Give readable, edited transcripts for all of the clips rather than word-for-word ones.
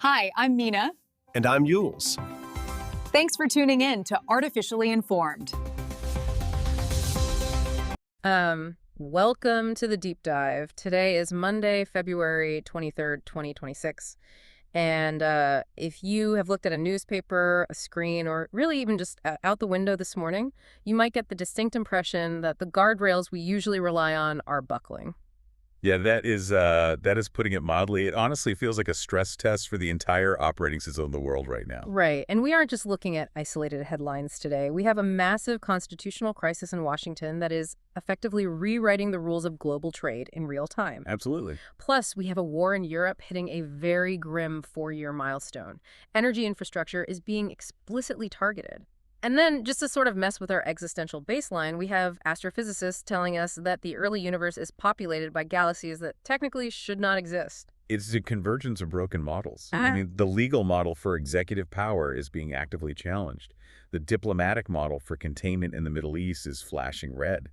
Hi, I'm Mina. And I'm Yules. Thanks for tuning in to Artificially Informed. Welcome to the deep dive. Today is Monday, February 23rd, 2026. And if you have looked at a newspaper, a screen, or really even just out the window this morning, you might get the distinct impression that the guardrails we usually rely on are buckling. Yeah, that is putting it mildly. It honestly feels like a stress test for the entire operating system of the world right now. Right. And we aren't just looking at isolated headlines today. We have a massive constitutional crisis in Washington that is effectively rewriting the rules of global trade in real time. Absolutely. Plus, we have a war in Europe hitting a very grim 4-year milestone. Energy infrastructure is being explicitly targeted. And then, just to sort of mess with our existential baseline, we have astrophysicists telling us that the early universe is populated by galaxies that technically should not exist. It's a convergence of broken models. I mean, the legal model for executive power is being actively challenged. The diplomatic model for containment in the Middle East is flashing red.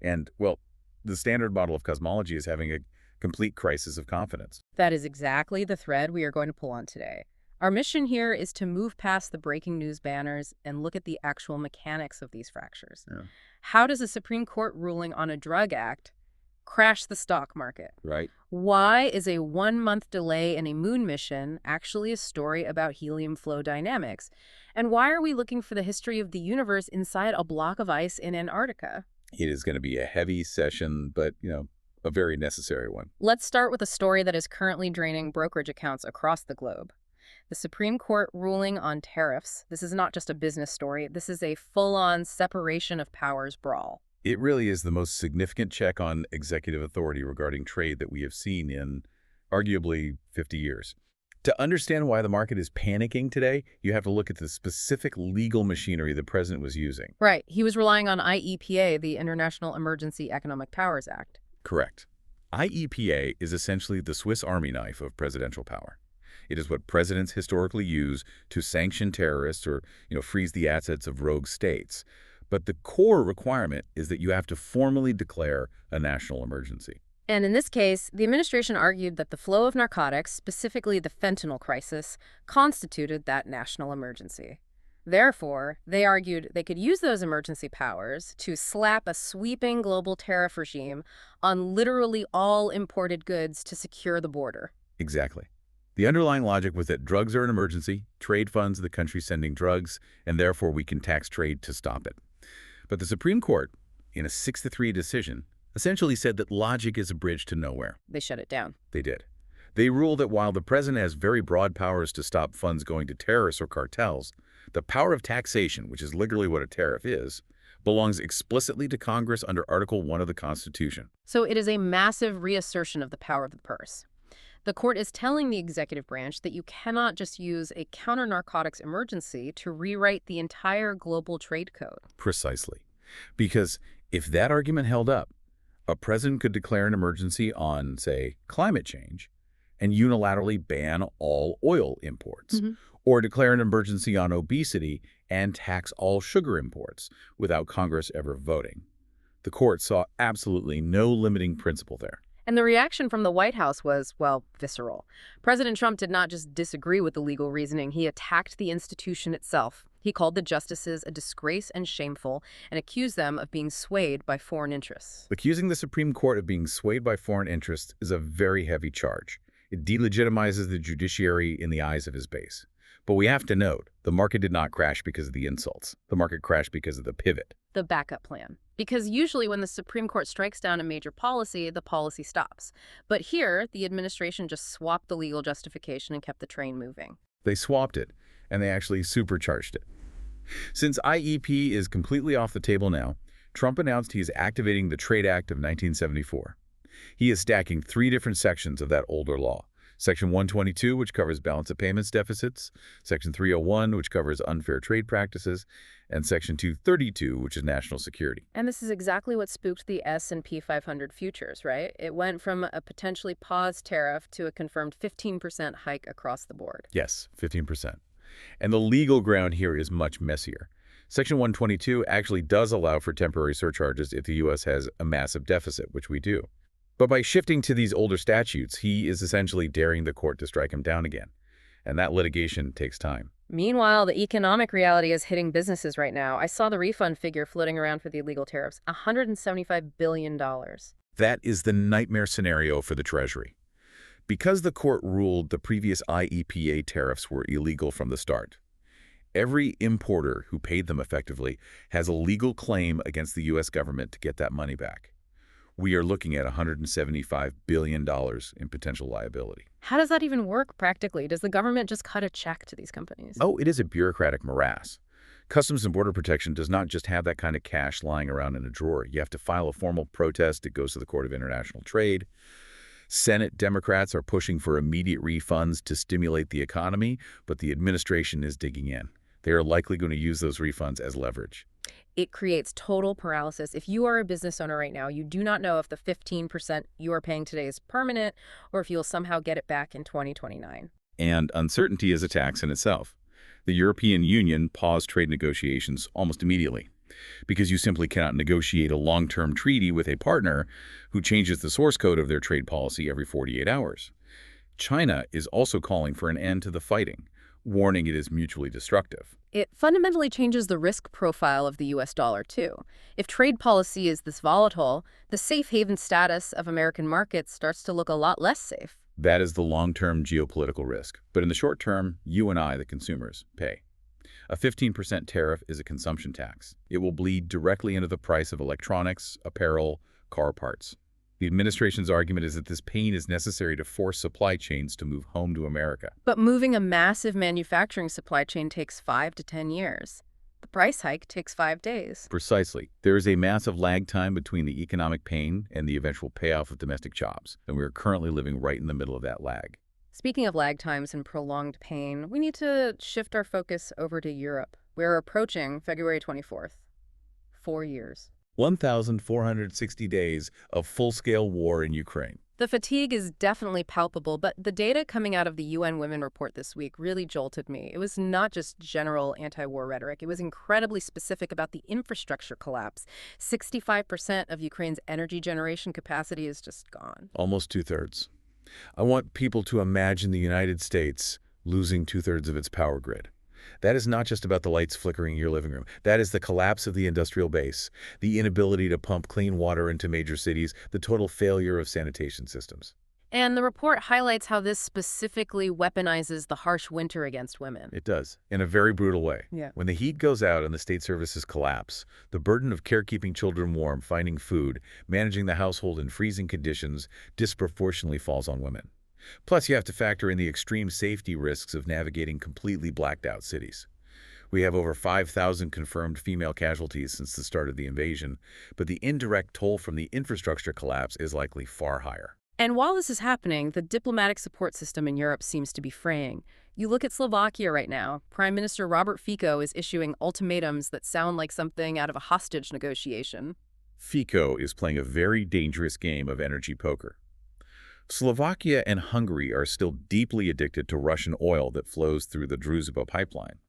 And, well, the standard model of cosmology is having a complete crisis of confidence. That is exactly the thread we are going to pull on today. Our mission here is to move past the breaking news banners and look at the actual mechanics of these fractures. Yeah. How does a Supreme Court ruling on a drug act crash the stock market? Right. Why is a 1-month delay in a moon mission actually a story about helium flow dynamics? And why are we looking for the history of the universe inside a block of ice in Antarctica? It is going to be a heavy session, but, a very necessary one. Let's start with a story that is currently draining brokerage accounts across the globe. The Supreme Court ruling on tariffs. This is not just a business story. This is a full-on separation of powers brawl. It really is the most significant check on executive authority regarding trade that we have seen in arguably 50 years. To understand why the market is panicking today, you have to look at the specific legal machinery the president was using. Right. He was relying on IEPA, the International Emergency Economic Powers Act. Correct. IEPA is essentially the Swiss Army knife of presidential power. It is what presidents historically use to sanction terrorists or, freeze the assets of rogue states. But the core requirement is that you have to formally declare a national emergency. And in this case, the administration argued that the flow of narcotics, specifically the fentanyl crisis, constituted that national emergency. Therefore, they argued they could use those emergency powers to slap a sweeping global tariff regime on literally all imported goods to secure the border. Exactly. The underlying logic was that drugs are an emergency, trade funds the country sending drugs, and therefore we can tax trade to stop it. But the Supreme Court, in a 6-3 decision, essentially said that logic is a bridge to nowhere. They shut it down. They did. They ruled that while the president has very broad powers to stop funds going to terrorists or cartels, the power of taxation, which is literally what a tariff is, belongs explicitly to Congress under Article 1 of the Constitution. So it is a massive reassertion of the power of the purse. The court is telling the executive branch that you cannot just use a counter-narcotics emergency to rewrite the entire global trade code. Precisely. Because if that argument held up, a president could declare an emergency on, say, climate change and unilaterally ban all oil imports, or declare an emergency on obesity and tax all sugar imports without Congress ever voting. The court saw absolutely no limiting principle there. And the reaction from the White House was, well, visceral. President Trump did not just disagree with the legal reasoning, he attacked the institution itself. He called the justices a disgrace and shameful and accused them of being swayed by foreign interests. Accusing the Supreme Court of being swayed by foreign interests is a very heavy charge. It delegitimizes the judiciary in the eyes of his base. But we have to note, the market did not crash because of the insults. The market crashed because of the pivot. The backup plan. Because usually when the Supreme Court strikes down a major policy, the policy stops. But here, the administration just swapped the legal justification and kept the train moving. They swapped it, and they actually supercharged it. Since IEP is completely off the table now, Trump announced he is activating the Trade Act of 1974. He is stacking 3 different sections of that older law. Section 122, which covers balance of payments deficits, Section 301, which covers unfair trade practices, and Section 232, which is national security. And this is exactly what spooked the S&P 500 futures, right? It went from a potentially paused tariff to a confirmed 15% hike across the board. Yes, 15%. And the legal ground here is much messier. Section 122 actually does allow for temporary surcharges if the U.S. has a massive deficit, which we do. But by shifting to these older statutes, he is essentially daring the court to strike him down again. and that litigation takes time. Meanwhile, the economic reality is hitting businesses right now. I saw the refund figure floating around for the illegal tariffs, $175 billion. That is the nightmare scenario for the Treasury. Because the court ruled the previous IEPA tariffs were illegal from the start, every importer who paid them effectively has a legal claim against the U.S. government to get that money back. We are looking at $175 billion in potential liability. How does that even work practically? Does the government just cut a check to these companies? Oh, it is a bureaucratic morass. Customs and Border Protection does not just have that kind of cash lying around in a drawer. You have to file a formal protest. It goes to the Court of International Trade. Senate Democrats are pushing for immediate refunds to stimulate the economy, but the administration is digging in. They are likely going to use those refunds as leverage. It creates total paralysis. If you are a business owner right now, you do not know if the 15% you are paying today is permanent or if you'll somehow get it back in 2029. And uncertainty is a tax in itself. The European Union paused trade negotiations almost immediately because you simply cannot negotiate a long-term treaty with a partner who changes the source code of their trade policy every 48 hours. China is also calling for an end to the fighting, warning it is mutually destructive. It fundamentally changes the risk profile of the U.S. dollar, too. If trade policy is this volatile, the safe haven status of American markets starts to look a lot less safe. That is the long-term geopolitical risk. But in the short term, you and I, the consumers, pay. A 15% tariff is a consumption tax. It will bleed directly into the price of electronics, apparel, car parts. The administration's argument is that this pain is necessary to force supply chains to move home to America. But moving a massive manufacturing supply chain takes 5 to 10 years. The price hike takes 5 days. Precisely. There is a massive lag time between the economic pain and the eventual payoff of domestic jobs, and we are currently living right in the middle of that lag. Speaking of lag times and prolonged pain, we need to shift our focus over to Europe. We're approaching February 24th. 4 years. 1,460 days of full-scale war in Ukraine. The fatigue is definitely palpable, but the data coming out of the UN Women Report this week really jolted me. It was not just general anti-war rhetoric. It was incredibly specific about the infrastructure collapse. 65% of Ukraine's energy generation capacity is just gone. Almost two-thirds. I want people to imagine the United States losing two-thirds of its power grid. That is not just about the lights flickering in your living room. That is the collapse of the industrial base, the inability to pump clean water into major cities, the total failure of sanitation systems. And the report highlights how this specifically weaponizes the harsh winter against women. It does, in a very brutal way. Yeah. When the heat goes out and the state services collapse, the burden of carekeeping children warm, finding food, managing the household in freezing conditions disproportionately falls on women. Plus, you have to factor in the extreme safety risks of navigating completely blacked out cities. We have over 5,000 confirmed female casualties since the start of the invasion, but the indirect toll from the infrastructure collapse is likely far higher. And while this is happening, the diplomatic support system in Europe seems to be fraying. You look at Slovakia right now. Prime Minister Robert Fico is issuing ultimatums that sound like something out of a hostage negotiation. Fico is playing a very dangerous game of energy poker. Slovakia and Hungary are still deeply addicted to Russian oil that flows through the Druzhba pipeline.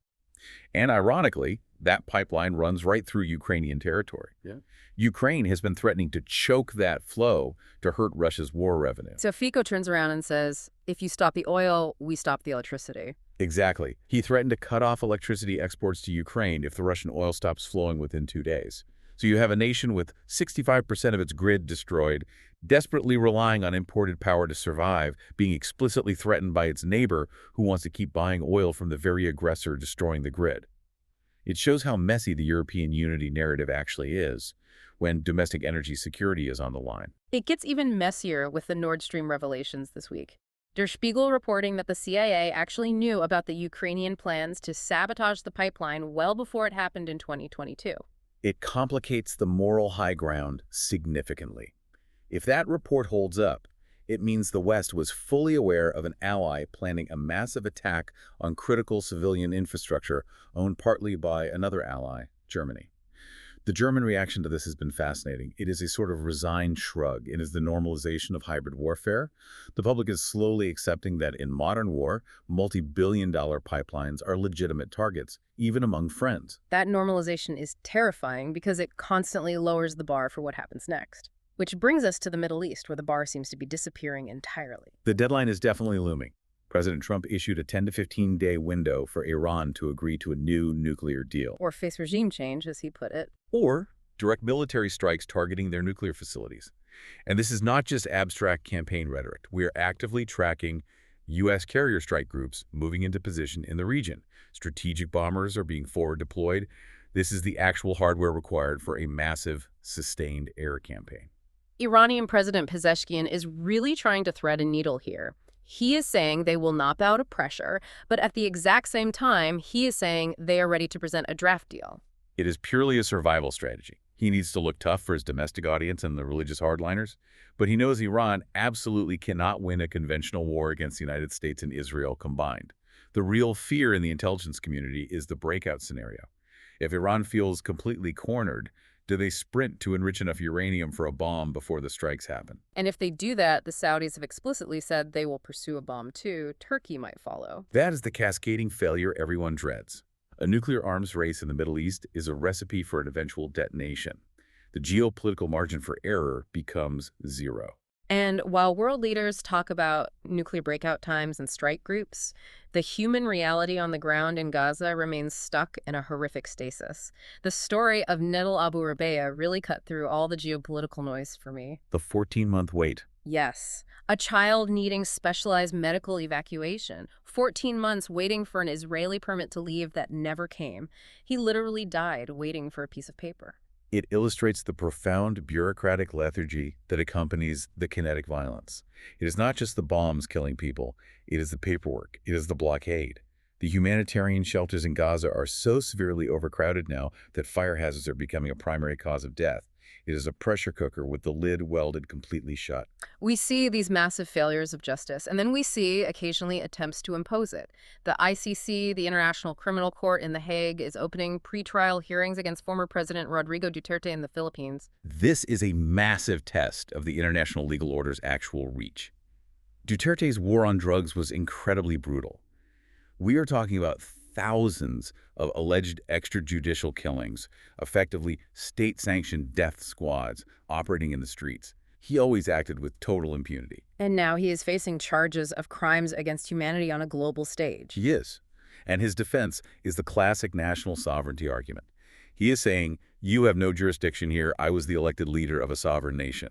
And ironically, that pipeline runs right through Ukrainian territory. Yeah. Ukraine has been threatening to choke that flow to hurt Russia's war revenue. So Fico turns around and says, if you stop the oil, we stop the electricity. Exactly. He threatened to cut off electricity exports to Ukraine if the Russian oil stops flowing within 2 days. So you have a nation with 65% of its grid destroyed, desperately relying on imported power to survive, being explicitly threatened by its neighbor who wants to keep buying oil from the very aggressor destroying the grid. It shows how messy the European unity narrative actually is when domestic energy security is on the line. It gets even messier with the Nord Stream revelations this week. Der Spiegel reporting that the CIA actually knew about the Ukrainian plans to sabotage the pipeline well before it happened in 2022. It complicates the moral high ground significantly. If that report holds up, it means the West was fully aware of an ally planning a massive attack on critical civilian infrastructure owned partly by another ally, Germany. The German reaction to this has been fascinating. It is a sort of resigned shrug. It is the normalization of hybrid warfare. The public is slowly accepting that in modern war, multi-billion-dollar pipelines are legitimate targets, even among friends. That normalization is terrifying because it constantly lowers the bar for what happens next. Which brings us to the Middle East, where the bar seems to be disappearing entirely. The deadline is definitely looming. President Trump issued a 10 to 15-day window for Iran to agree to a new nuclear deal. Or face regime change, as he put it. Or direct military strikes targeting their nuclear facilities. And this is not just abstract campaign rhetoric. We are actively tracking U.S. carrier strike groups moving into position in the region. Strategic bombers are being forward deployed. This is the actual hardware required for a massive, sustained air campaign. Iranian President Pezeshkian is really trying to thread a needle here. He is saying they will not bow to pressure, but at the exact same time, he is saying they are ready to present a draft deal. It is purely a survival strategy. He needs to look tough for his domestic audience and the religious hardliners, but he knows Iran absolutely cannot win a conventional war against the United States and Israel combined. The real fear in the intelligence community is the breakout scenario. If Iran feels completely cornered, do they sprint to enrich enough uranium for a bomb before the strikes happen? And if they do that, the Saudis have explicitly said they will pursue a bomb too. Turkey might follow. That is the cascading failure everyone dreads. A nuclear arms race in the Middle East is a recipe for an eventual detonation. The geopolitical margin for error becomes zero. And while world leaders talk about nuclear breakout times and strike groups, the human reality on the ground in Gaza remains stuck in a horrific stasis. The story of Nedal Abu Rabea really cut through all the geopolitical noise for me. The 14-month wait. Yes, a child needing specialized medical evacuation, 14 months waiting for an Israeli permit to leave that never came. He literally died waiting for a piece of paper. It illustrates the profound bureaucratic lethargy that accompanies the kinetic violence. It is not just the bombs killing people, it is the paperwork, it is the blockade. The humanitarian shelters in Gaza are so severely overcrowded now that fire hazards are becoming a primary cause of death. It is a pressure cooker with the lid welded completely shut. We see these massive failures of justice, and then we see occasionally attempts to impose it. The ICC, the International Criminal Court in The Hague, is opening pretrial hearings against former President Rodrigo Duterte in the Philippines. This is a massive test of the international legal order's actual reach. Duterte's war on drugs was incredibly brutal. We are talking about thousands of alleged extrajudicial killings, effectively state-sanctioned death squads operating in the streets. He always acted with total impunity. And now he is facing charges of crimes against humanity on a global stage. He is. And his defense is the classic national sovereignty argument. He is saying, you have no jurisdiction here, I was the elected leader of a sovereign nation.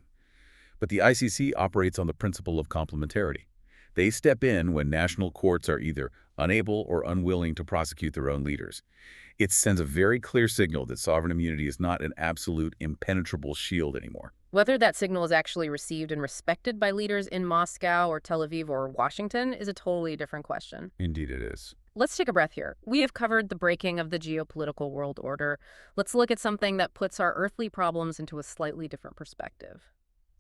But the ICC operates on the principle of complementarity. They step in when national courts are either unable or unwilling to prosecute their own leaders. It sends a very clear signal that sovereign immunity is not an absolute, impenetrable shield anymore. Whether that signal is actually received and respected by leaders in Moscow or Tel Aviv or Washington is a totally different question. Indeed it is. Let's take a breath here. We have covered the breaking of the geopolitical world order. Let's look at something that puts our earthly problems into a slightly different perspective.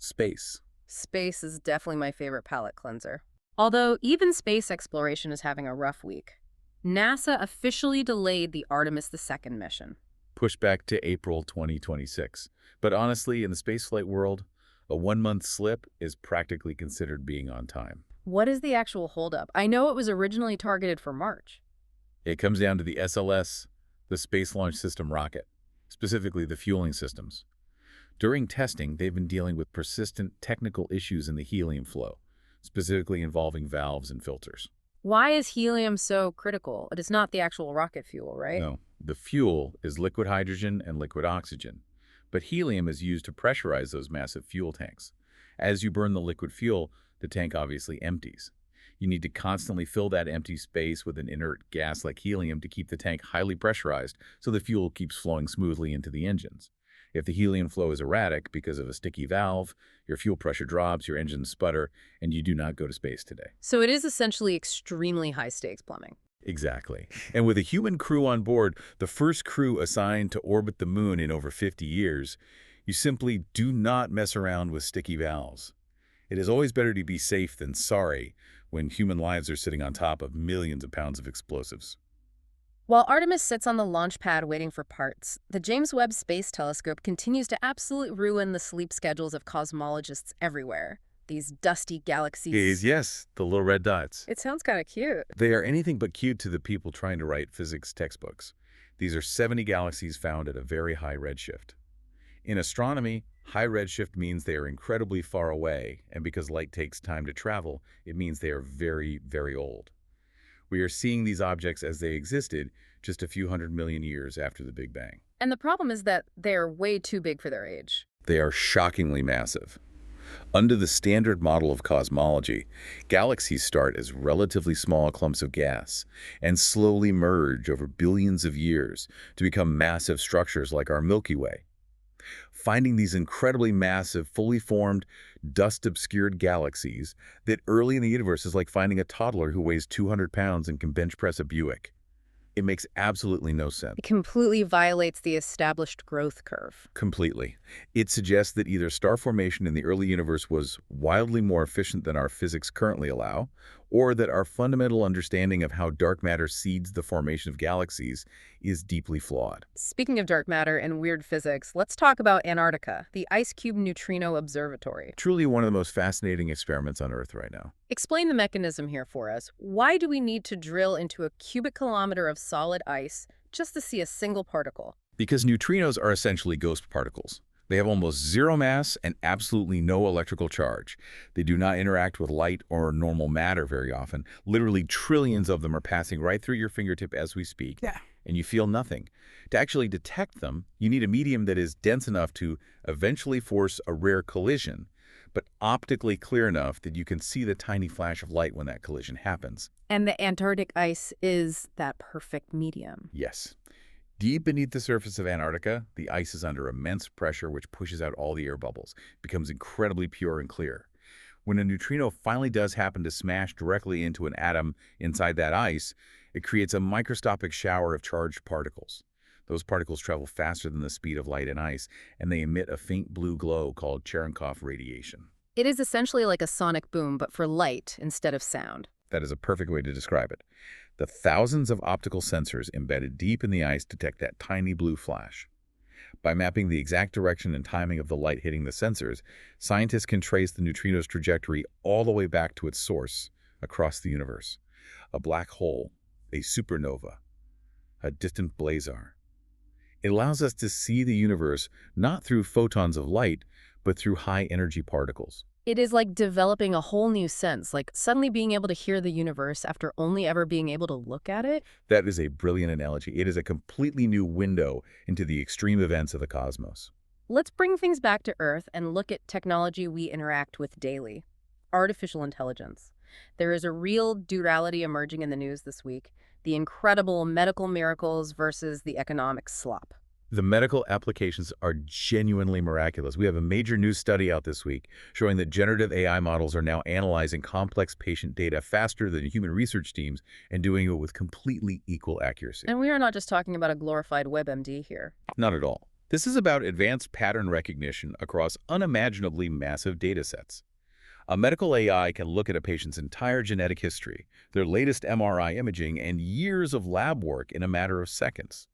Space. Space is definitely my favorite palate cleanser. Although even space exploration is having a rough week, NASA officially delayed the Artemis II mission. Pushed back to April 2026. But honestly, in the spaceflight world, a 1-month slip is practically considered being on time. What is the actual holdup? I know it was originally targeted for March. It comes down to the SLS, the Space Launch System rocket, specifically the fueling systems. During testing, they've been dealing with persistent technical issues in the helium flow, specifically involving valves and filters. Why is helium so critical? It is not the actual rocket fuel, right? No, the fuel is liquid hydrogen and liquid oxygen, but helium is used to pressurize those massive fuel tanks. As you burn the liquid fuel, the tank obviously empties. You need to constantly fill that empty space with an inert gas like helium to keep the tank highly pressurized so the fuel keeps flowing smoothly into the engines. If the helium flow is erratic because of a sticky valve, your fuel pressure drops, your engines sputter, and you do not go to space today. So it is essentially extremely high-stakes plumbing. Exactly. And with a human crew on board, the first crew assigned to orbit the moon in over 50 years, you simply do not mess around with sticky valves. It is always better to be safe than sorry when human lives are sitting on top of millions of pounds of explosives. While Artemis sits on the launch pad waiting for parts, the James Webb Space Telescope continues to absolutely ruin the sleep schedules of cosmologists everywhere. These dusty galaxies. Yes, the little red dots. It sounds kind of cute. They are anything but cute to the people trying to write physics textbooks. These are 70 galaxies found at a very high redshift. In astronomy, high redshift means they are incredibly far away, and because light takes time to travel, it means they are very, very old. We are seeing these objects as they existed just a few 100 million years after the Big Bang. And the problem is that they're way too big for their age. They are shockingly massive. Under the standard model of cosmology, galaxies start as relatively small clumps of gas and slowly merge over billions of years to become massive structures like our Milky Way. Finding these incredibly massive, fully formed, dust-obscured galaxies that early in the universe is like finding a toddler who weighs 200 pounds and can bench press a Buick. It makes absolutely no sense. It completely violates the established growth curve. Completely. It suggests that either star formation in the early universe was wildly more efficient than our physics currently allow, or that our fundamental understanding of how dark matter seeds the formation of galaxies is deeply flawed. Speaking of dark matter and weird physics, let's talk about Antarctica, the Ice Cube Neutrino Observatory. Truly one of the most fascinating experiments on Earth right now. Explain the mechanism here for us. Why do we need to drill into a cubic kilometer of solid ice just to see a single particle? Because neutrinos are essentially ghost particles. They have almost zero mass and absolutely no electrical charge. They do not interact with light or normal matter very often. Literally trillions of them are passing right through your fingertip as we speak, and you feel nothing. To actually detect them, you need a medium that is dense enough to eventually force a rare collision, but optically clear enough that you can see the tiny flash of light when that collision happens. And the Antarctic ice is that perfect medium. Yes. Deep beneath the surface of Antarctica, the ice is under immense pressure which pushes out all the air bubbles. It becomes incredibly pure and clear. When a neutrino finally does happen to smash directly into an atom inside that ice, it creates a microscopic shower of charged particles. Those particles travel faster than the speed of light and ice, and they emit a faint blue glow called Cherenkov radiation. It is essentially like a sonic boom, but for light instead of sound. That is a perfect way to describe it. The thousands of optical sensors embedded deep in the ice detect that tiny blue flash. By mapping the exact direction and timing of the light hitting the sensors, scientists can trace the neutrino's trajectory all the way back to its source across the universe. A black hole, a supernova, a distant blazar. It allows us to see the universe not through photons of light, but through high-energy particles. It is like developing a whole new sense, like suddenly being able to hear the universe after only ever being able to look at it. That is a brilliant analogy. It is a completely new window into the extreme events of the cosmos. Let's bring things back to Earth and look at technology we interact with daily. Artificial intelligence. There is a real duality emerging in the news this week. The incredible medical miracles versus the economic slop. The medical applications are genuinely miraculous. We have a major new study out this week showing that generative AI models are now analyzing complex patient data faster than human research teams and doing it with completely equal accuracy. And we are not just talking about a glorified WebMD here. Not at all. This is about advanced pattern recognition across unimaginably massive data sets. A medical AI can look at a patient's entire genetic history, their latest MRI imaging, and years of lab work in a matter of seconds.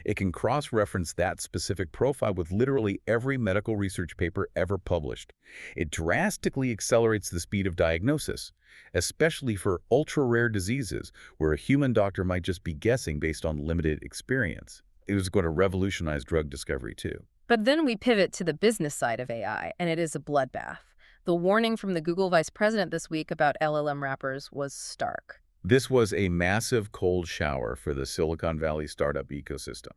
It can cross-reference that specific profile with literally every medical research paper ever published. It drastically accelerates the speed of diagnosis, especially for ultra-rare diseases where a human doctor might just be guessing based on limited experience. It was going to revolutionize drug discovery too. But then we pivot to the business side of AI, and it is a bloodbath. The warning from the Google vice president this week about LLM wrappers was stark. This was a massive cold shower for the Silicon Valley startup ecosystem.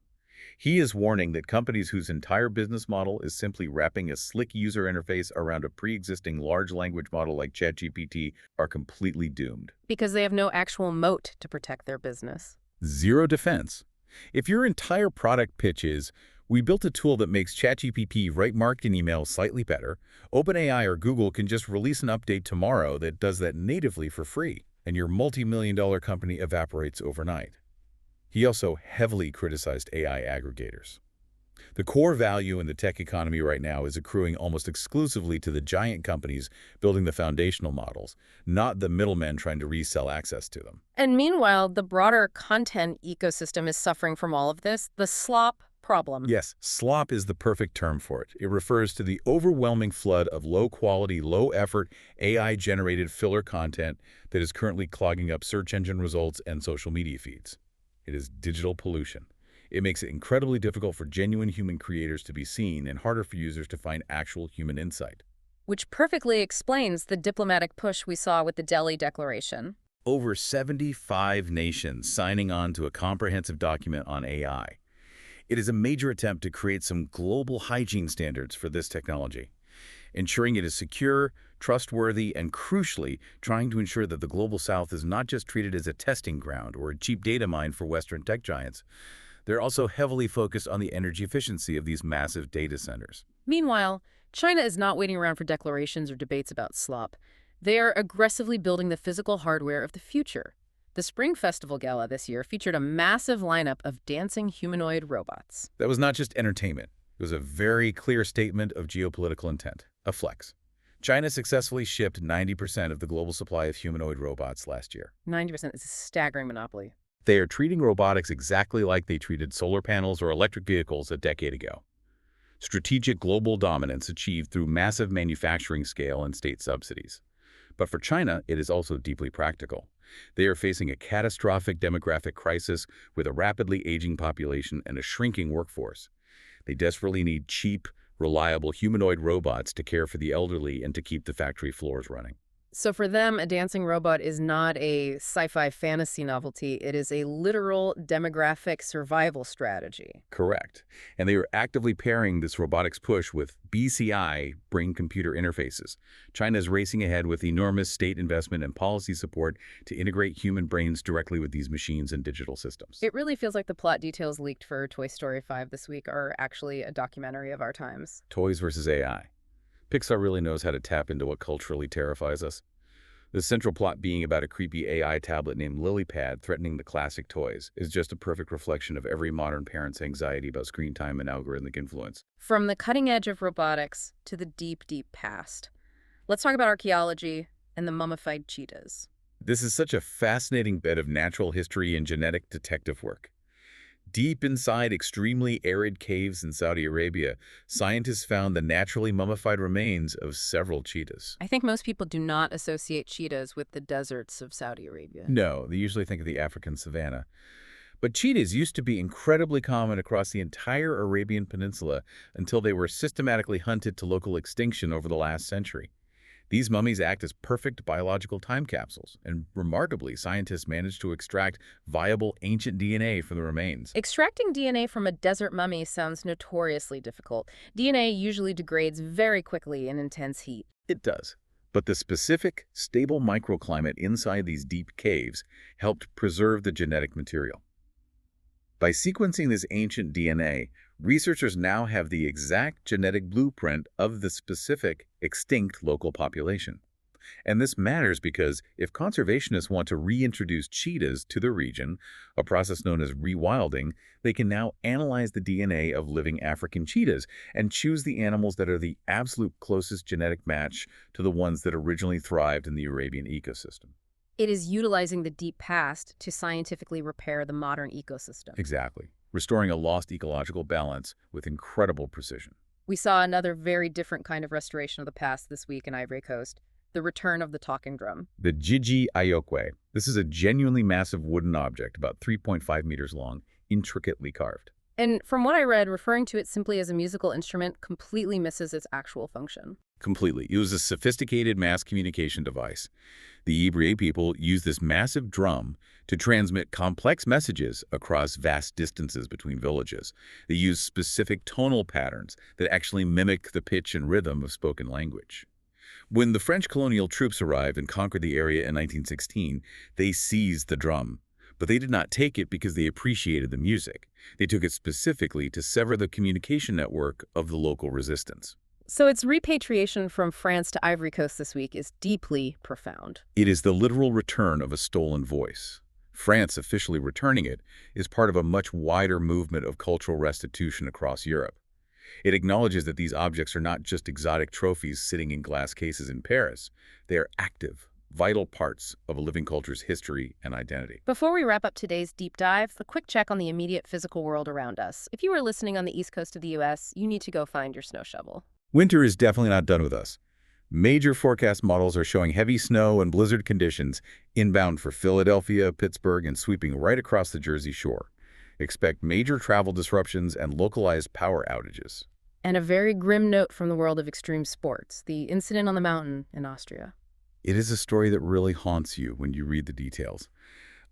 He is warning that companies whose entire business model is simply wrapping a slick user interface around a pre-existing large language model like ChatGPT are completely doomed. Because they have no actual moat to protect their business. Zero defense. If your entire product pitch is, we built a tool that makes ChatGPT write marketing emails slightly better, OpenAI or Google can just release an update tomorrow that does that natively for free, and your multi-million-dollar company evaporates overnight. He also heavily criticized AI aggregators. The core value in the tech economy right now is accruing almost exclusively to the giant companies building the foundational models, not the middlemen trying to resell access to them. And meanwhile, the broader content ecosystem is suffering from all of this, the slop problem. Yes, slop is the perfect term for it. It refers to the overwhelming flood of low-quality, low-effort, AI-generated filler content that is currently clogging up search engine results and social media feeds. It is digital pollution. It makes it incredibly difficult for genuine human creators to be seen and harder for users to find actual human insight. Which perfectly explains the diplomatic push we saw with the Delhi Declaration. Over 75 nations signing on to a comprehensive document on AI. It is a major attempt to create some global hygiene standards for this technology, ensuring it is secure, trustworthy, and crucially, trying to ensure that the Global South is not just treated as a testing ground or a cheap data mine for Western tech giants. They're also heavily focused on the energy efficiency of these massive data centers. Meanwhile, China is not waiting around for declarations or debates about Slop. They are aggressively building the physical hardware of the future. The Spring Festival Gala this year featured a massive lineup of dancing humanoid robots. That was not just entertainment. It was a very clear statement of geopolitical intent, a flex. China successfully shipped 90% of the global supply of humanoid robots last year. 90% is a staggering monopoly. They are treating robotics exactly like they treated solar panels or electric vehicles a decade ago. Strategic global dominance achieved through massive manufacturing scale and state subsidies. But for China, it is also deeply practical. They are facing a catastrophic demographic crisis with a rapidly aging population and a shrinking workforce. They desperately need cheap, reliable humanoid robots to care for the elderly and to keep the factory floors running. So for them, a dancing robot is not a sci-fi fantasy novelty. It is a literal demographic survival strategy. Correct. And they are actively pairing this robotics push with BCI, brain-computer interfaces. China is racing ahead with enormous state investment and policy support to integrate human brains directly with these machines and digital systems. It really feels like the plot details leaked for Toy Story 5 this week are actually a documentary of our times. Toys versus AI. Pixar really knows how to tap into what culturally terrifies us. The central plot being about a creepy AI tablet named LilyPad threatening the classic toys is just a perfect reflection of every modern parent's anxiety about screen time and algorithmic influence. From the cutting edge of robotics to the deep, deep past. Let's talk about archaeology and the mummified cheetahs. This is such a fascinating bit of natural history and genetic detective work. Deep inside extremely arid caves in Saudi Arabia, scientists found the naturally mummified remains of several cheetahs. I think most people do not associate cheetahs with the deserts of Saudi Arabia. No, they usually think of the African savanna. But cheetahs used to be incredibly common across the entire Arabian Peninsula until they were systematically hunted to local extinction over the last century. These mummies act as perfect biological time capsules, and remarkably, scientists managed to extract viable ancient DNA from the remains. Extracting DNA from a desert mummy sounds notoriously difficult. DNA usually degrades very quickly in intense heat. It does. But the specific, stable microclimate inside these deep caves helped preserve the genetic material. By sequencing this ancient DNA, researchers now have the exact genetic blueprint of the specific, extinct local population. And this matters because if conservationists want to reintroduce cheetahs to the region, a process known as rewilding, they can now analyze the DNA of living African cheetahs and choose the animals that are the absolute closest genetic match to the ones that originally thrived in the Arabian ecosystem. It is utilizing the deep past to scientifically repair the modern ecosystem. Exactly. Restoring a lost ecological balance with incredible precision. We saw another very different kind of restoration of the past this week in Ivory Coast, the return of the talking drum. The Jiji Ayokwe. This is a genuinely massive wooden object, about 3.5 meters long, intricately carved. And from what I read, referring to it simply as a musical instrument completely misses its actual function. Completely. It was a sophisticated mass communication device. The Ivory people used this massive drum to transmit complex messages across vast distances between villages. They used specific tonal patterns that actually mimic the pitch and rhythm of spoken language. When the French colonial troops arrived and conquered the area in 1916, they seized the drum. But they did not take it because they appreciated the music. They took it specifically to sever the communication network of the local resistance. So its repatriation from France to Ivory Coast this week is deeply profound. It is the literal return of a stolen voice. France officially returning it is part of a much wider movement of cultural restitution across Europe. It acknowledges that these objects are not just exotic trophies sitting in glass cases in Paris. They are active, vital parts of a living culture's history and identity. Before we wrap up today's deep dive, a quick check on the immediate physical world around us. If you are listening on the east coast of the U.S., you need to go find your snow shovel. Winter is definitely not done with us. Major forecast models are showing heavy snow and blizzard conditions inbound for Philadelphia, Pittsburgh, and sweeping right across the Jersey Shore. Expect major travel disruptions and localized power outages. And a very grim note from the world of extreme sports, the incident on the mountain in Austria. It is a story that really haunts you when you read the details.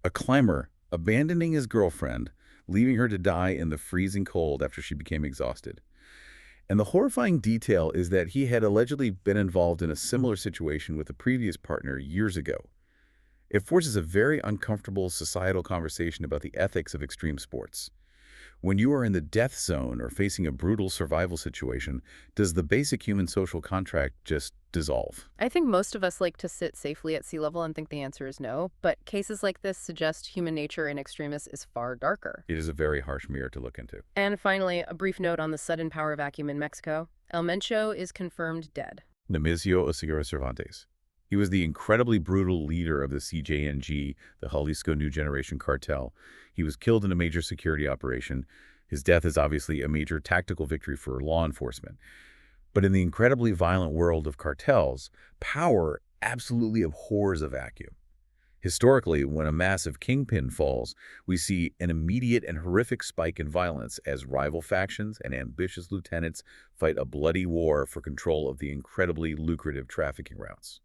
A climber abandoning his girlfriend, leaving her to die in the freezing cold after she became exhausted. And the horrifying detail is that he had allegedly been involved in a similar situation with a previous partner years ago. It forces a very uncomfortable societal conversation about the ethics of extreme sports. When you are in the death zone or facing a brutal survival situation, does the basic human social contract just dissolve? I think most of us like to sit safely at sea level and think the answer is no, but cases like this suggest human nature in extremis is far darker. It is a very harsh mirror to look into. And finally, a brief note on the sudden power vacuum in Mexico. El Mencho is confirmed dead. Nemesio Oseguera Cervantes. He was the incredibly brutal leader of the CJNG, the Jalisco New Generation Cartel. He was killed in a major security operation. His death is obviously a major tactical victory for law enforcement. But in the incredibly violent world of cartels, power absolutely abhors a vacuum. Historically, when a massive kingpin falls, we see an immediate and horrific spike in violence as rival factions and ambitious lieutenants fight a bloody war for control of the incredibly lucrative trafficking routes.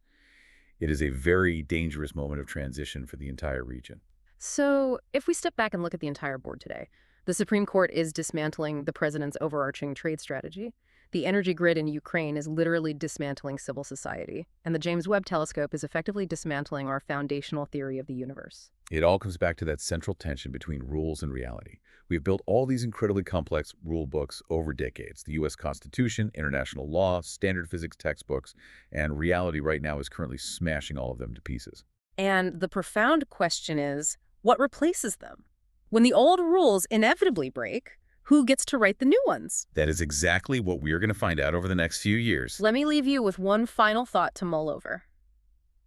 It is a very dangerous moment of transition for the entire region. So, if we step back and look at the entire board today, the Supreme Court is dismantling the president's overarching trade strategy. The energy grid in Ukraine is literally dismantling civil society, and the James Webb Telescope is effectively dismantling our foundational theory of the universe. It all comes back to that central tension between rules and reality. We've built all these incredibly complex rule books over decades. The U.S. Constitution, international law, standard physics textbooks, and reality right now is currently smashing all of them to pieces. And the profound question is, what replaces them? When the old rules inevitably break, who gets to write the new ones? That is exactly what we are going to find out over the next few years. Let me leave you with one final thought to mull over.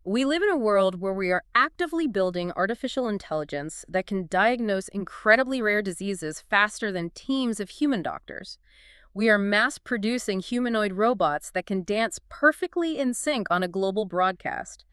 We live in a world where we are actively building artificial intelligence that can diagnose incredibly rare diseases faster than teams of human doctors. We are mass-producing humanoid robots that can dance perfectly in sync on a global broadcast.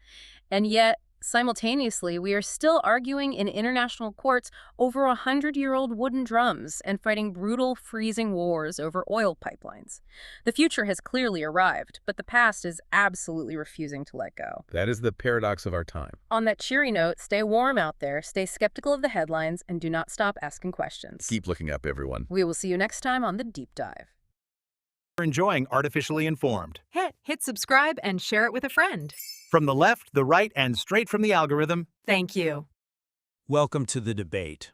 And yet, simultaneously, we are still arguing in international courts over 100-year-old wooden drums and fighting brutal, freezing wars over oil pipelines. The future has clearly arrived, but the past is absolutely refusing to let go. That is the paradox of our time. On that cheery note, stay warm out there, stay skeptical of the headlines, and do not stop asking questions. Keep looking up, everyone. We will see you next time on The Deep Dive. Enjoying Artificially Informed. Hit subscribe and share it with a friend. From the left, the right, and straight from the algorithm. Thank you. Welcome to the debate.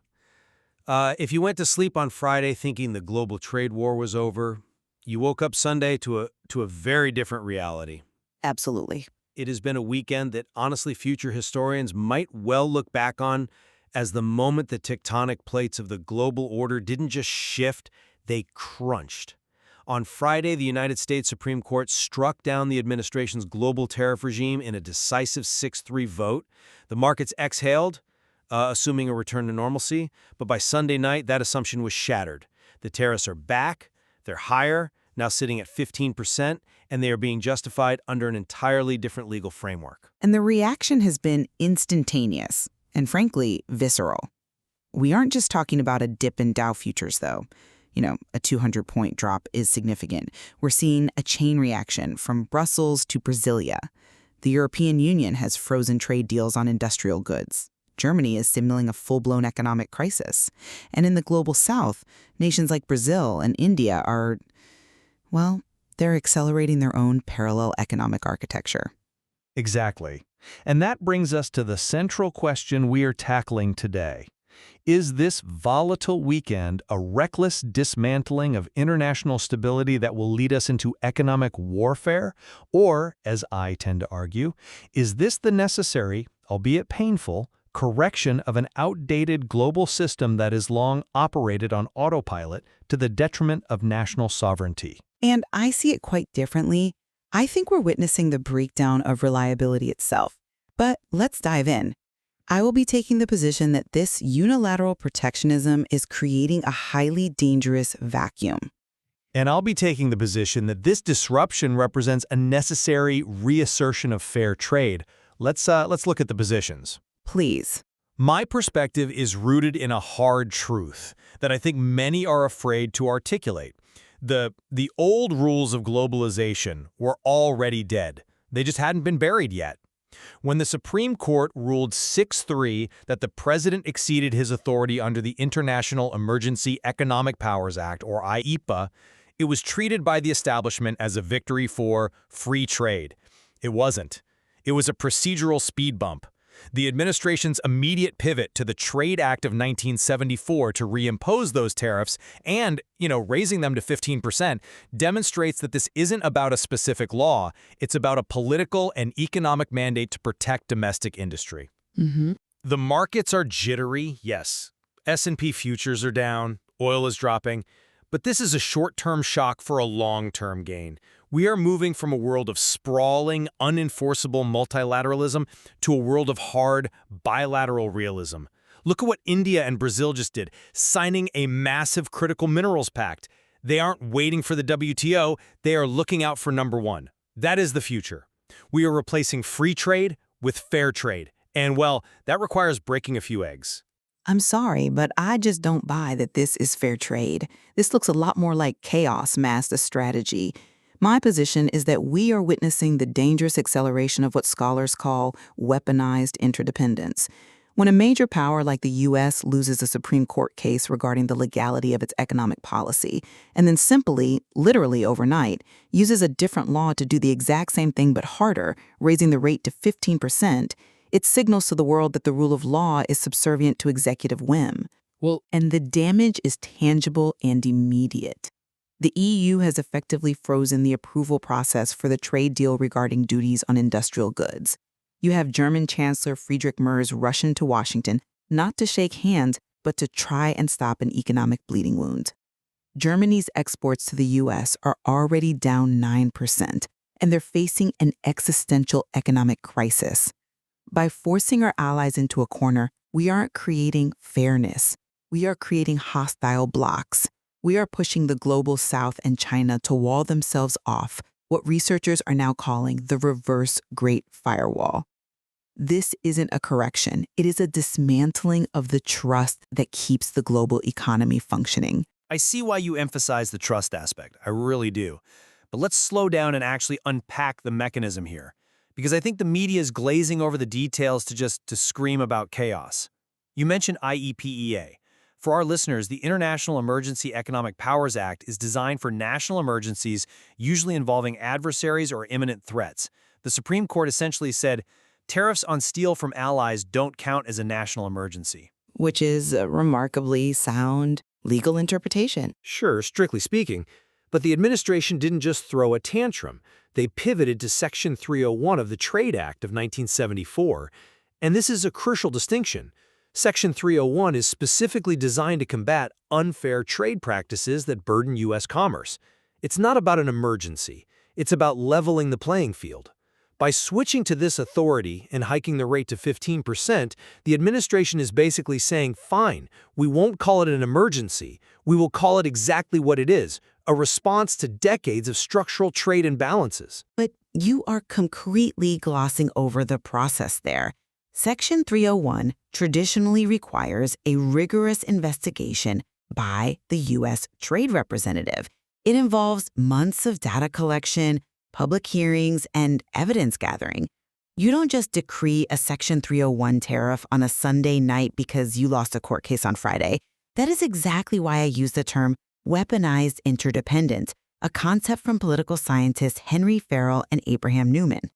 If you went to sleep on Friday thinking the global trade war was over, you woke up Sunday to a very different reality. Absolutely. It has been a weekend that honestly future historians might well look back on as the moment the tectonic plates of the global order didn't just shift, they crunched. On Friday, the United States Supreme Court struck down the administration's global tariff regime in a decisive 6-3 vote. The markets exhaled, assuming a return to normalcy, but by Sunday night, that assumption was shattered. The tariffs are back, they're higher, now sitting at 15%, and they are being justified under an entirely different legal framework. And the reaction has been instantaneous and, frankly, visceral. We aren't just talking about a dip in Dow futures, though. A 200-point drop is significant. We're seeing a chain reaction from Brussels to Brasilia. The European Union has frozen trade deals on industrial goods. Germany is signaling a full-blown economic crisis. And in the global south, nations like Brazil and India are, they're accelerating their own parallel economic architecture. Exactly. And that brings us to the central question we are tackling today. Is this volatile weekend a reckless dismantling of international stability that will lead us into economic warfare? Or, as I tend to argue, is this the necessary, albeit painful, correction of an outdated global system that has long operated on autopilot to the detriment of national sovereignty? And I see it quite differently. I think we're witnessing the breakdown of reliability itself. But let's dive in. I will be taking the position that this unilateral protectionism is creating a highly dangerous vacuum. And I'll be taking the position that this disruption represents a necessary reassertion of fair trade. Let's look at the positions. Please. My perspective is rooted in a hard truth that I think many are afraid to articulate. The old rules of globalization were already dead. They just hadn't been buried yet. When the Supreme Court ruled 6-3 that the president exceeded his authority under the International Emergency Economic Powers Act, or IEPA, it was treated by the establishment as a victory for free trade. It wasn't. It was a procedural speed bump. The administration's immediate pivot to the Trade Act of 1974 to reimpose those tariffs and, raising them to 15% demonstrates that this isn't about a specific law. It's about a political and economic mandate to protect domestic industry. The markets are jittery, yes. S&P futures are down, oil is dropping, but this is a short-term shock for a long-term gain. We are moving from a world of sprawling, unenforceable multilateralism to a world of hard, bilateral realism. Look at what India and Brazil just did, signing a massive critical minerals pact. They aren't waiting for the WTO, they are looking out for number one. That is the future. We are replacing free trade with fair trade. And, well, that requires breaking a few eggs. I'm sorry, but I just don't buy that this is fair trade. This looks a lot more like chaos masked as strategy. My position is that we are witnessing the dangerous acceleration of what scholars call weaponized interdependence. When a major power like the U.S. loses a Supreme Court case regarding the legality of its economic policy, and then simply, literally overnight, uses a different law to do the exact same thing but harder, raising the rate to 15%, it signals to the world that the rule of law is subservient to executive whim. And the damage is tangible and immediate. The EU has effectively frozen the approval process for the trade deal regarding duties on industrial goods. You have German Chancellor Friedrich Merz rushing to Washington, not to shake hands, but to try and stop an economic bleeding wound. Germany's exports to the U.S. are already down 9%, and they're facing an existential economic crisis. By forcing our allies into a corner, we aren't creating fairness. We are creating hostile blocs. We are pushing the global South and China to wall themselves off, what researchers are now calling the reverse Great Firewall. This isn't a correction. It is a dismantling of the trust that keeps the global economy functioning. I see why you emphasize the trust aspect. I really do. But let's slow down and actually unpack the mechanism here, because I think the media is glazing over the details to scream about chaos. You mentioned IEPEA. For our listeners, the International Emergency Economic Powers Act is designed for national emergencies, usually involving adversaries or imminent threats. The Supreme Court essentially said, tariffs on steel from allies don't count as a national emergency. Which is a remarkably sound legal interpretation. Sure, strictly speaking. But the administration didn't just throw a tantrum. They pivoted to Section 301 of the Trade Act of 1974. And this is a crucial distinction. Section 301 is specifically designed to combat unfair trade practices that burden U.S. commerce. It's not about an emergency. It's about leveling the playing field. By switching to this authority and hiking the rate to 15%, the administration is basically saying, fine, we won't call it an emergency. We will call it exactly what it is, a response to decades of structural trade imbalances. But you are concretely glossing over the process there. Section 301 traditionally requires a rigorous investigation by the U.S. Trade Representative. It involves months of data collection, public hearings, and evidence gathering. You don't just decree a Section 301 tariff on a Sunday night because you lost a court case on Friday. That is exactly why I use the term weaponized interdependence, a concept from political scientists Henry Farrell and Abraham Newman.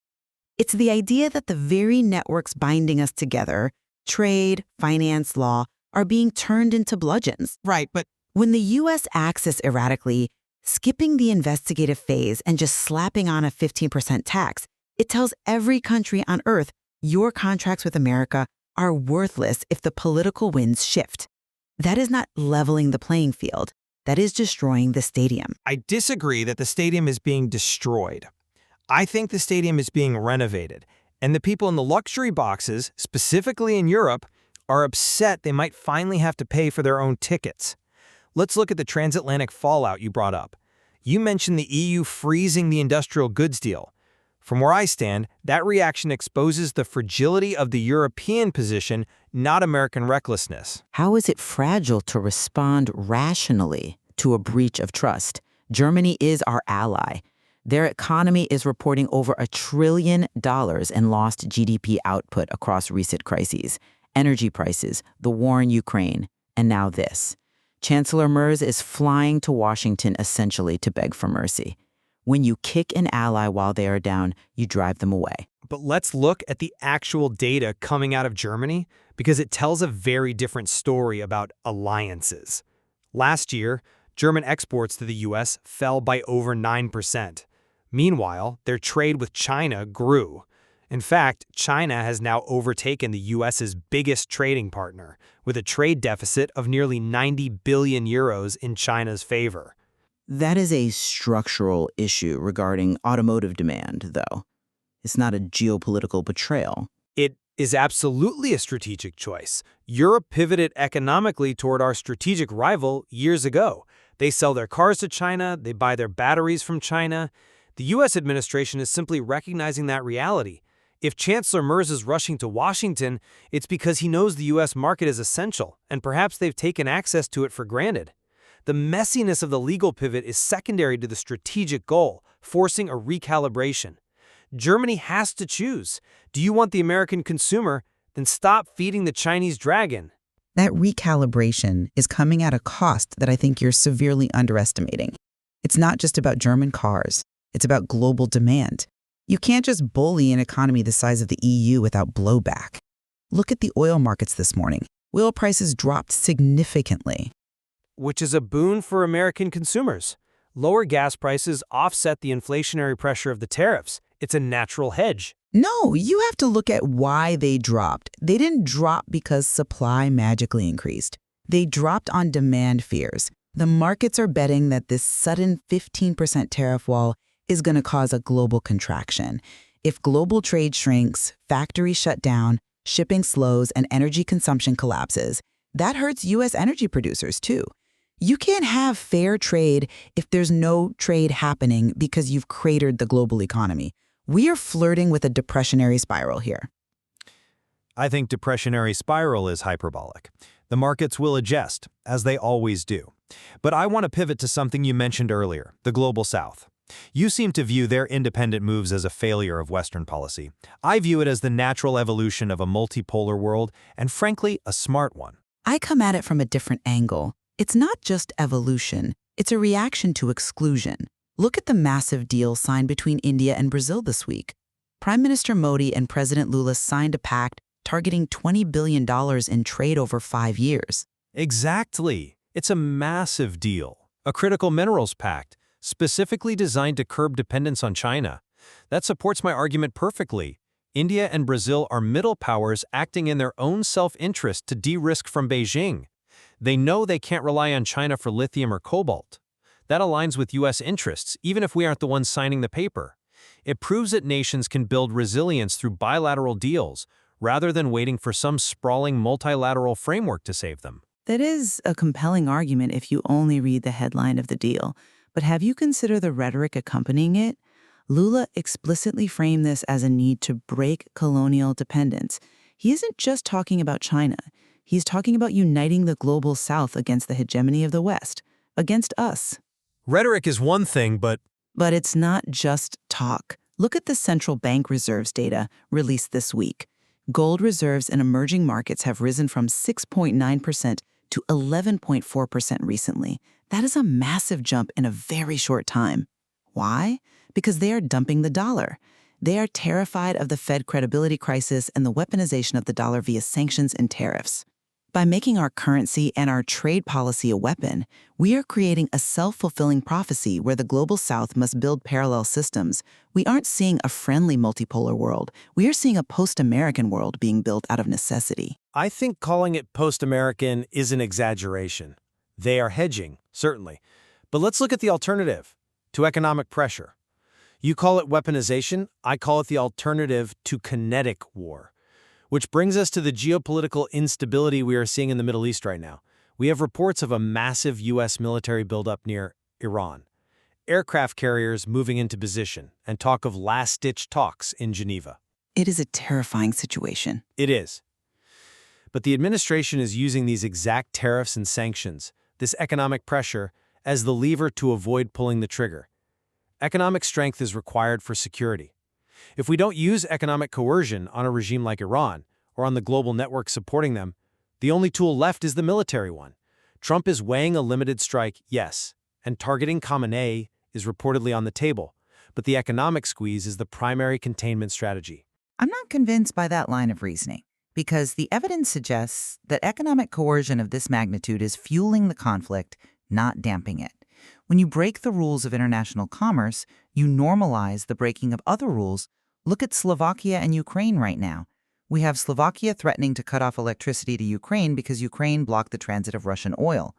It's the idea that the very networks binding us together, trade, finance, law, are being turned into bludgeons. Right, but when the U.S. acts this erratically, skipping the investigative phase and just slapping on a 15% tax, it tells every country on Earth your contracts with America are worthless if the political winds shift. That is not leveling the playing field. That is destroying the stadium. I disagree that the stadium is being destroyed. I think the stadium is being renovated, and the people in the luxury boxes, specifically in Europe, are upset they might finally have to pay for their own tickets. Let's look at the transatlantic fallout you brought up. You mentioned the EU freezing the industrial goods deal. From where I stand, that reaction exposes the fragility of the European position, not American recklessness. How is it fragile to respond rationally to a breach of trust? Germany is our ally. Their economy is reporting over $1 trillion in lost GDP output across recent crises. Energy prices, the war in Ukraine, and now this. Chancellor Merz is flying to Washington essentially to beg for mercy. When you kick an ally while they are down, you drive them away. But let's look at the actual data coming out of Germany, because it tells a very different story about alliances. Last year, German exports to the U.S. fell by over 9%. Meanwhile, their trade with China grew. In fact, China has now overtaken the U.S.'s biggest trading partner, with a trade deficit of nearly 90 billion euros in China's favor. That is a structural issue regarding automotive demand, though. It's not a geopolitical betrayal. It is absolutely a strategic choice. Europe pivoted economically toward our strategic rival years ago. They sell their cars to China, they buy their batteries from China. The U.S. administration is simply recognizing that reality. If Chancellor Merz is rushing to Washington, it's because he knows the U.S. market is essential, and perhaps they've taken access to it for granted. The messiness of the legal pivot is secondary to the strategic goal, forcing a recalibration. Germany has to choose. Do you want the American consumer? Then stop feeding the Chinese dragon. That recalibration is coming at a cost that I think you're severely underestimating. It's not just about German cars. It's about global demand. You can't just bully an economy the size of the EU without blowback. Look at the oil markets this morning. Oil prices dropped significantly. Which is a boon for American consumers. Lower gas prices offset the inflationary pressure of the tariffs. It's a natural hedge. No, you have to look at why they dropped. They didn't drop because supply magically increased. They dropped on demand fears. The markets are betting that this sudden 15% tariff wall is going to cause a global contraction. If global trade shrinks, factories shut down, shipping slows, and energy consumption collapses, that hurts U.S. energy producers too. You can't have fair trade if there's no trade happening because you've cratered the global economy. We are flirting with a depressionary spiral here. I think depressionary spiral is hyperbolic. The markets will adjust, as they always do. But I want to pivot to something you mentioned earlier, the Global South. You seem to view their independent moves as a failure of Western policy. I view it as the natural evolution of a multipolar world, and frankly, a smart one. I come at it from a different angle. It's not just evolution, it's a reaction to exclusion. Look at the massive deal signed between India and Brazil this week. Prime Minister Modi and President Lula signed a pact targeting $20 billion in trade over 5 years. Exactly. It's a massive deal. A critical minerals pact, specifically designed to curb dependence on China. That supports my argument perfectly. India and Brazil are middle powers acting in their own self-interest to de-risk from Beijing. They know they can't rely on China for lithium or cobalt. That aligns with U.S. interests, even if we aren't the ones signing the paper. It proves that nations can build resilience through bilateral deals, rather than waiting for some sprawling multilateral framework to save them. That is a compelling argument if you only read the headline of the deal. But have you considered the rhetoric accompanying it? Lula explicitly framed this as a need to break colonial dependence. He isn't just talking about China. He's talking about uniting the global South against the hegemony of the West, against us. Rhetoric is one thing, but it's not just talk. Look at the central bank reserves data released this week. Gold reserves in emerging markets have risen from 6.9% to 11.4% recently. That is a massive jump in a very short time. Why? Because they are dumping the dollar. They are terrified of the Fed credibility crisis and the weaponization of the dollar via sanctions and tariffs. By making our currency and our trade policy a weapon, we are creating a self-fulfilling prophecy where the global South must build parallel systems. We aren't seeing a friendly multipolar world. We are seeing a post-American world being built out of necessity. I think calling it post-American is an exaggeration. They are hedging, certainly. But let's look at the alternative to economic pressure. You call it weaponization, I call it the alternative to kinetic war. Which brings us to the geopolitical instability we are seeing in the Middle East right now. We have reports of a massive U.S. military buildup near Iran. aircraft carriers moving into position, and talk of last-ditch talks in Geneva. It is a terrifying situation. It is. But the administration is using these exact tariffs and sanctions, this economic pressure, as the lever to avoid pulling the trigger. Economic strength is required for security. If we don't use economic coercion on a regime like Iran, or on the global network supporting them, the only tool left is the military one. Trump is weighing a limited strike, yes, and targeting Khamenei is reportedly on the table, but the economic squeeze is the primary containment strategy. I'm not convinced by that line of reasoning, because the evidence suggests that economic coercion of this magnitude is fueling the conflict, not damping it. When you break the rules of international commerce, you normalize the breaking of other rules. Look at Slovakia and Ukraine right now. We have Slovakia threatening to cut off electricity to Ukraine because Ukraine blocked the transit of Russian oil.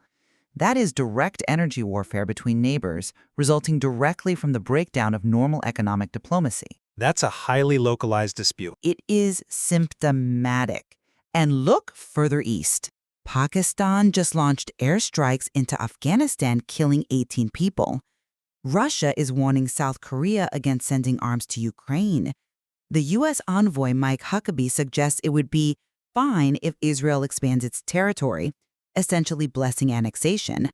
That is direct energy warfare between neighbors, resulting directly from the breakdown of normal economic diplomacy. That's a highly localized dispute. It is symptomatic. And look further east. Pakistan just launched airstrikes into Afghanistan, killing 18 people. Russia is warning South Korea against sending arms to Ukraine. The U.S. envoy Mike Huckabee suggests it would be fine if Israel expands its territory, essentially blessing annexation.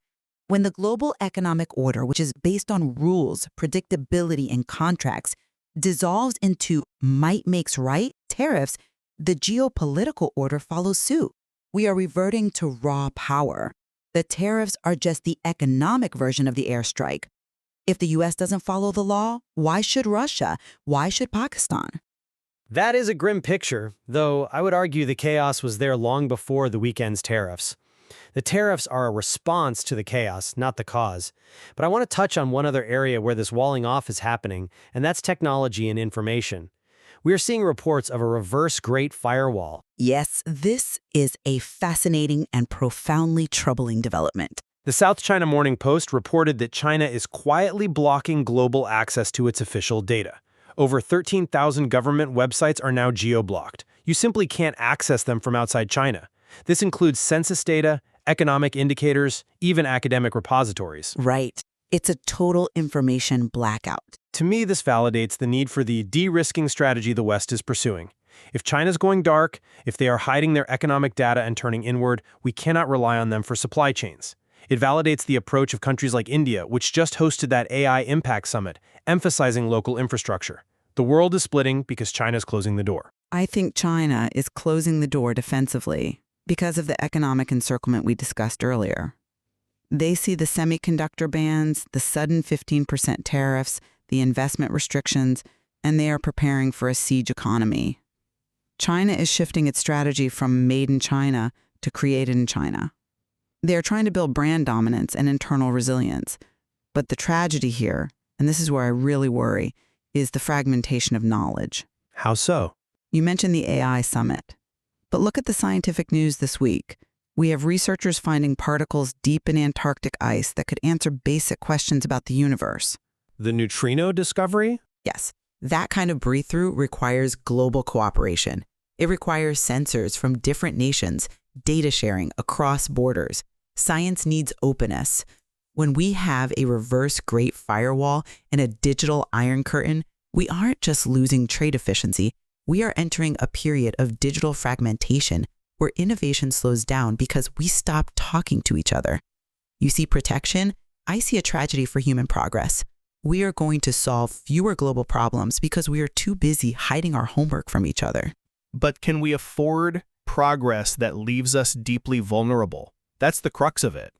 When the global economic order, which is based on rules, predictability, and contracts, dissolves into might makes right tariffs, the geopolitical order follows suit. We are reverting to raw power. The tariffs are just the economic version of the airstrike. If the U.S. doesn't follow the law, why should Russia? Why should Pakistan? That is a grim picture, though I would argue the chaos was there long before the weekend's tariffs. The tariffs are a response to the chaos, not the cause. But I want to touch on one other area where this walling off is happening, and that's technology and information. We are seeing reports of a reverse Great Firewall. Yes, this is a fascinating and profoundly troubling development. The South China Morning Post reported that China is quietly blocking global access to its official data. Over 13,000 government websites are now geo-blocked. You simply can't access them from outside China. This includes census data, economic indicators, even academic repositories. Right. It's a total information blackout. To me, this validates the need for the de-risking strategy the West is pursuing. If China's going dark, if they are hiding their economic data and turning inward, we cannot rely on them for supply chains. It validates the approach of countries like India, which just hosted that AI Impact Summit, emphasizing local infrastructure. The world is splitting because China's closing the door. I think China is closing the door defensively because of the economic encirclement we discussed earlier. They see the semiconductor bans, the sudden 15% tariffs, the investment restrictions, and they are preparing for a siege economy. China is shifting its strategy from made in China to created in China. They are trying to build brand dominance and internal resilience. But the tragedy here, and this is where I really worry, is the fragmentation of knowledge. How so? You mentioned the AI summit. But look at the scientific news this week. We have researchers finding particles deep in Antarctic ice that could answer basic questions about the universe. The neutrino discovery? Yes, that kind of breakthrough requires global cooperation. It requires sensors from different nations, data sharing across borders. Science needs openness. When we have a reverse Great Firewall and a digital Iron Curtain, we aren't just losing trade efficiency. We are entering a period of digital fragmentation where innovation slows down because we stop talking to each other. You see protection? I see a tragedy for human progress. We are going to solve fewer global problems because we are too busy hiding our homework from each other. But can we afford progress that leaves us deeply vulnerable? That's the crux of it.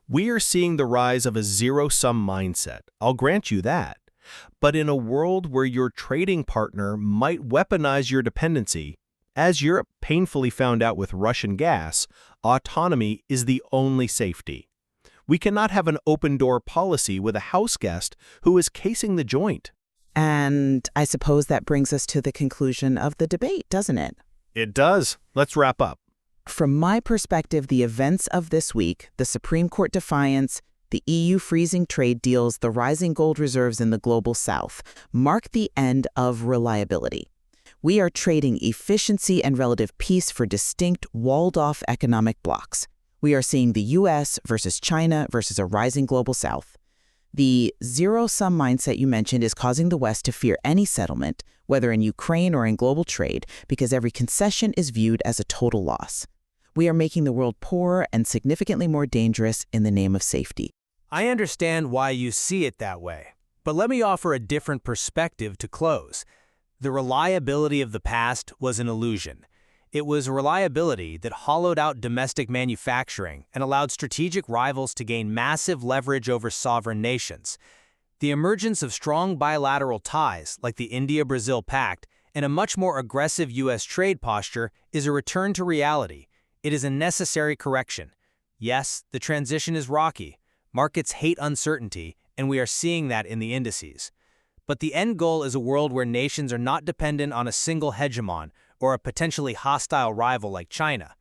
We are seeing the rise of a zero-sum mindset. I'll grant you that. But in a world where your trading partner might weaponize your dependency, as Europe painfully found out with Russian gas, autonomy is the only safety. We cannot have an open-door policy with a house guest who is casing the joint. And I suppose that brings us to the conclusion of the debate, doesn't it? It does. Let's wrap up. From my perspective, the events of this week, the Supreme Court defiance, the EU freezing trade deals, the rising gold reserves in the global south, mark the end of reliability. We are trading efficiency and relative peace for distinct, walled-off economic blocks. We are seeing the U.S. versus China versus a rising global south. The zero-sum mindset you mentioned is causing the West to fear any settlement, whether in Ukraine or in global trade, because every concession is viewed as a total loss. We are making the world poorer and significantly more dangerous in the name of safety. I understand why you see it that way, but let me offer a different perspective to close. The reliability of the past was an illusion. It was reliability that hollowed out domestic manufacturing and allowed strategic rivals to gain massive leverage over sovereign nations. The emergence of strong bilateral ties, like the India-Brazil Pact, and a much more aggressive U.S. trade posture is a return to reality. It is a necessary correction. Yes, the transition is rocky. Markets hate uncertainty, and we are seeing that in the indices. But the end goal is a world where nations are not dependent on a single hegemon or a potentially hostile rival like China.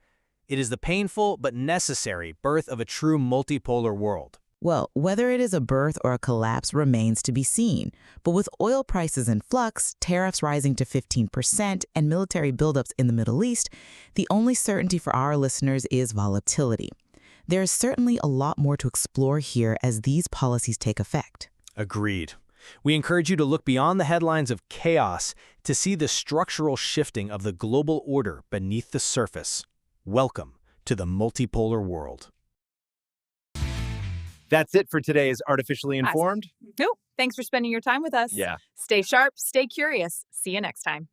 It is the painful but necessary birth of a true multipolar world. Well, whether it is a birth or a collapse remains to be seen. But with oil prices in flux, tariffs rising to 15%, and military buildups in the Middle East, the only certainty for our listeners is volatility. There is certainly a lot more to explore here as these policies take effect. Agreed. We encourage you to look beyond the headlines of chaos to see the structural shifting of the global order beneath the surface. Welcome to the multipolar world. That's it for today's Artificially Informed. Thanks for spending your time with us. Yeah. Stay sharp, stay curious. See you next time.